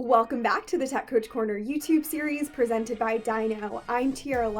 Welcome back to the Tech Coach Corner YouTube series presented by Dyknow. I'm Tierra,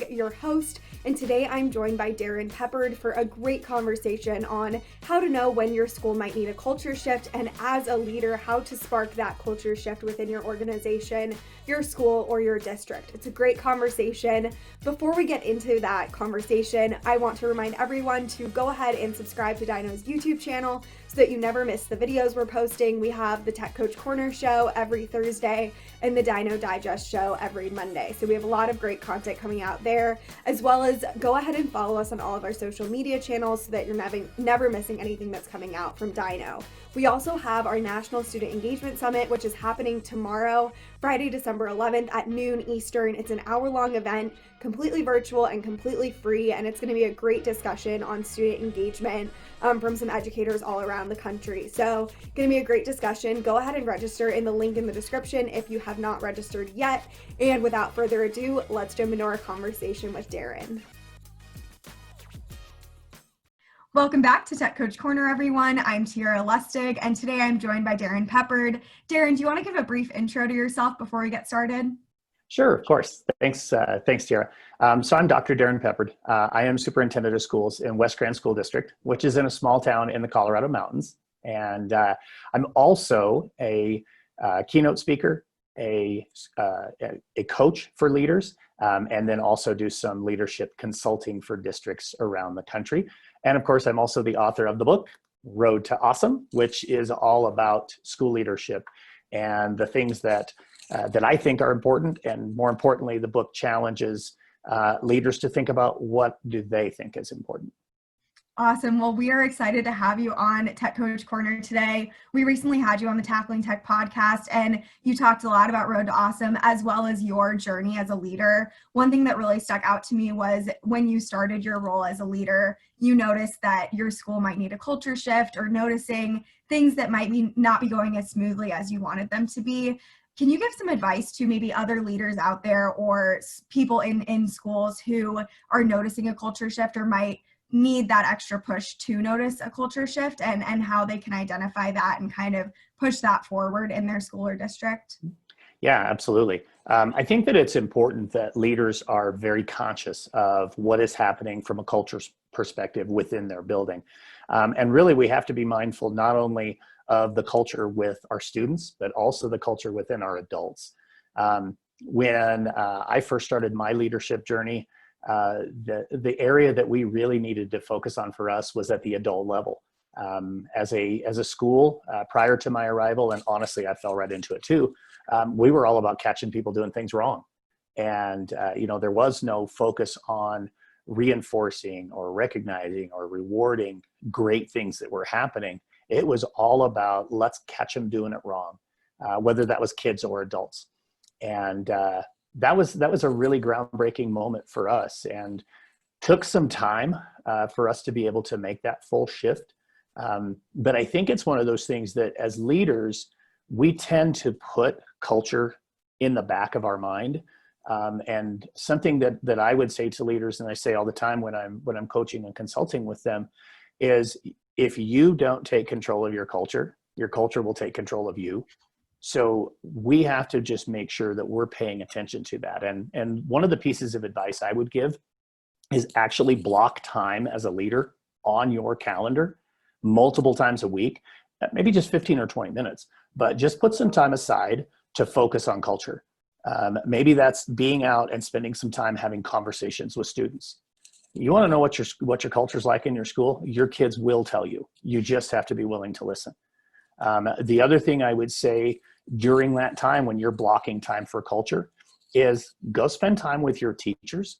your host, and today I'm joined by Darrin Peppard for a great conversation on how to know when your school might need a culture shift, and as a leader, how to spark that culture shift within your organization, your school, or your district. It's a great conversation. Before we get into that conversation, I want to remind everyone to go ahead and subscribe to Dyknow's YouTube channel so that you never miss the videos we're posting. We have the Tech Coach Corner show every Thursday and the Dyknow Digest show every Monday. So we have a lot of great content coming out there, as well as go ahead and follow us on all of our social media channels so that you're never missing anything that's coming out from Dyknow. We also have our National Student Engagement Summit, which is happening tomorrow, Friday, December 11th at noon Eastern. It's an hour-long event, completely virtual and completely free, and it's going to be a great discussion on student engagement from some educators all around the country. So going to be a great discussion. Go ahead and register in the link in the description if you have not registered yet. And without further ado, let's jump into our conversation with Darrin. Welcome back to Tech Coach Corner, everyone. I'm Tierra, and today I'm joined by Darrin Peppard. Darrin, do you want to give a brief intro to yourself before we get started? Sure, of course. Thanks, Tierra. So I'm Dr. Darrin Peppard. I am superintendent of schools in West Grand School District, which is in a small town in the Colorado Mountains. And I'm also a keynote speaker, a coach for leaders, and then also do some leadership consulting for districts around the country. And of course, I'm also the author of the book, Road to Awesome, which is all about school leadership and the things that I think are important. And more importantly, the book challenges leaders to think about what do they think is important. Awesome. Well, we are excited to have you on Tech Coach Corner today. We recently had you on the Tackling Tech podcast, and you talked a lot about Road to Awesome as well as your journey as a leader. One thing that really stuck out to me was when you started your role as a leader, you noticed that your school might need a culture shift or noticing things that might not be going as smoothly as you wanted them to be. Can you give some advice to maybe other leaders out there or people in schools who are noticing a culture shift or might need that extra push to notice a culture shift, and how they can identify that and kind of push that forward in their school or district? Yeah, absolutely. I think that it's important that leaders are very conscious of what is happening from a culture perspective within their building. And really, we have to be mindful not only of the culture with our students, but also the culture within our adults. When I first started my leadership journey, the area that we really needed to focus on for us was at the adult level. As a school, prior to my arrival, and honestly, I fell right into it too, we were all about catching people doing things wrong. And, there was no focus on reinforcing or recognizing or rewarding great things that were happening. It was all about let's catch them doing it wrong, whether that was kids or adults. And that was a really groundbreaking moment for us, and took some time for us to be able to make that full shift. But I think it's one of those things that as leaders, we tend to put culture in the back of our mind. And something that I would say to leaders, and I say all the time when I'm coaching and consulting with them, is if you don't take control of your culture will take control of you. So we have to just make sure that we're paying attention to that. And one of the pieces of advice I would give is actually block time as a leader on your calendar multiple times a week, maybe just 15 or 20 minutes, but just put some time aside to focus on culture. Maybe that's being out and spending some time having conversations with students. You want to know what your culture is like in your school? Your kids will tell you. You just have to be willing to listen. The other thing I would say during that time when you're blocking time for culture is go spend time with your teachers,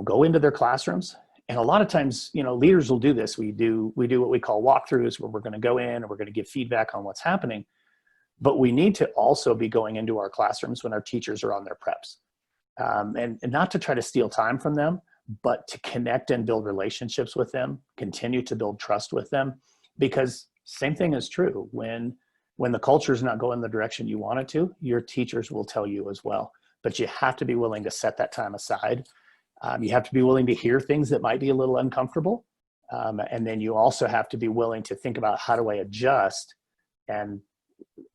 go into their classrooms. And a lot of times, leaders will do this. We do what we call walkthroughs, where we're going to go in and we're going to give feedback on what's happening. But we need to also be going into our classrooms when our teachers are on their preps. And not to try to steal time from them, but to connect and build relationships with them, continue to build trust with them. Because same thing is true. When the culture is not going the direction you want it to, your teachers will tell you as well. But you have to be willing to set that time aside. You have to be willing to hear things that might be a little uncomfortable. And then you also have to be willing to think about, how do I adjust and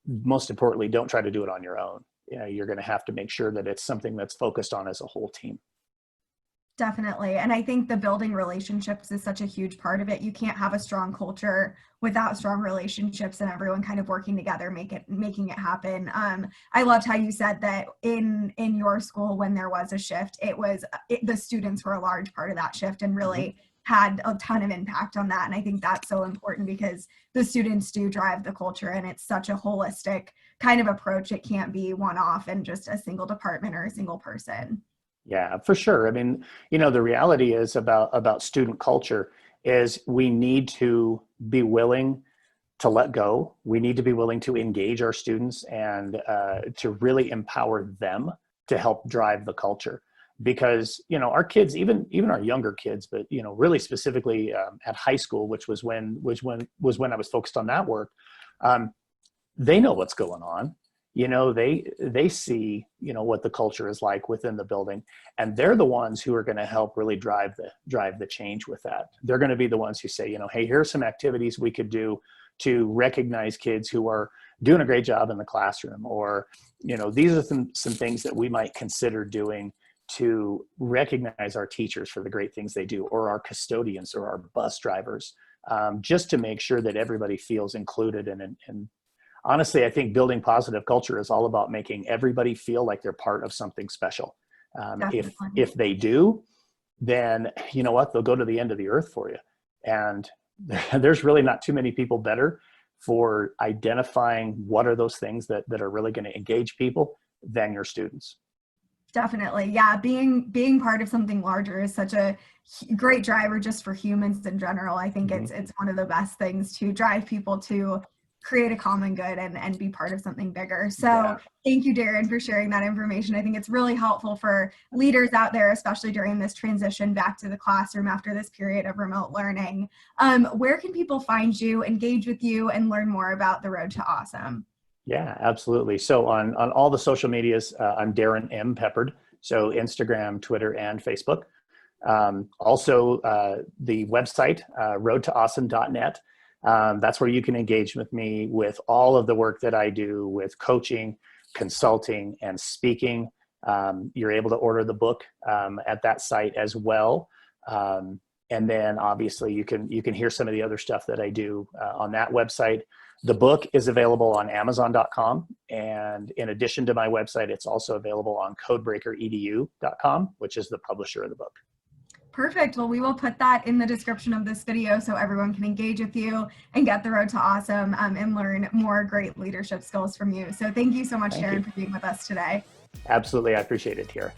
most importantly, don't try to do it on your own. You're going to have to make sure that it's something that's focused on as a whole team. Definitely. And I think the building relationships is such a huge part of it. You can't have a strong culture without strong relationships and everyone kind of working together, making it happen. I loved how you said that in your school, when there was a shift, the students were a large part of that shift and really had a ton of impact on that. And I think that's so important because the students do drive the culture, and it's such a holistic kind of approach. It can't be one-off and just a single department or a single person. Yeah, for sure. I mean, the reality is about student culture is we need to be willing to let go. We need to be willing to engage our students and to really empower them to help drive the culture. Because, our kids, even our younger kids, but, really specifically at high school, which was when I was focused on that work, they know what's going on. They see, what the culture is like within the building, and they're the ones who are going to help really drive the change with that. They're going to be the ones who say, hey, here's some activities we could do to recognize kids who are doing a great job in the classroom, or, these are some things that we might consider doing to recognize our teachers for the great things they do, or our custodians or our bus drivers, just to make sure that everybody feels included. And honestly, I think building positive culture is all about making everybody feel like they're part of something special. If they do, then you know what, they'll go to the end of the earth for you. And there's really not too many people better for identifying what are those things that are really going to engage people than your students. Definitely. Yeah. Being part of something larger is such a great driver just for humans in general. I think it's one of the best things to drive people to create a common good and be part of something bigger. So Thank you, Darrin, for sharing that information. I think it's really helpful for leaders out there, especially during this transition back to the classroom after this period of remote learning. Where can people find you, engage with you, and learn more about the Road to Awesome? Yeah, absolutely. So on all the social medias, I'm Darrin M. Peppard. So Instagram, Twitter, and Facebook. Also, the website, roadtoawesome.net. That's where you can engage with me with all of the work that I do with coaching, consulting, and speaking. You're able to order the book at that site as well. And then obviously you can hear some of the other stuff that I do on that website. The book is available on Amazon.com. And in addition to my website, it's also available on codebreakeredu.com, which is the publisher of the book. Perfect. Well, we will put that in the description of this video so everyone can engage with you and get the Road to Awesome and learn more great leadership skills from you. So thank you so much, Darrin, for being with us today. Absolutely. I appreciate it, Tierra.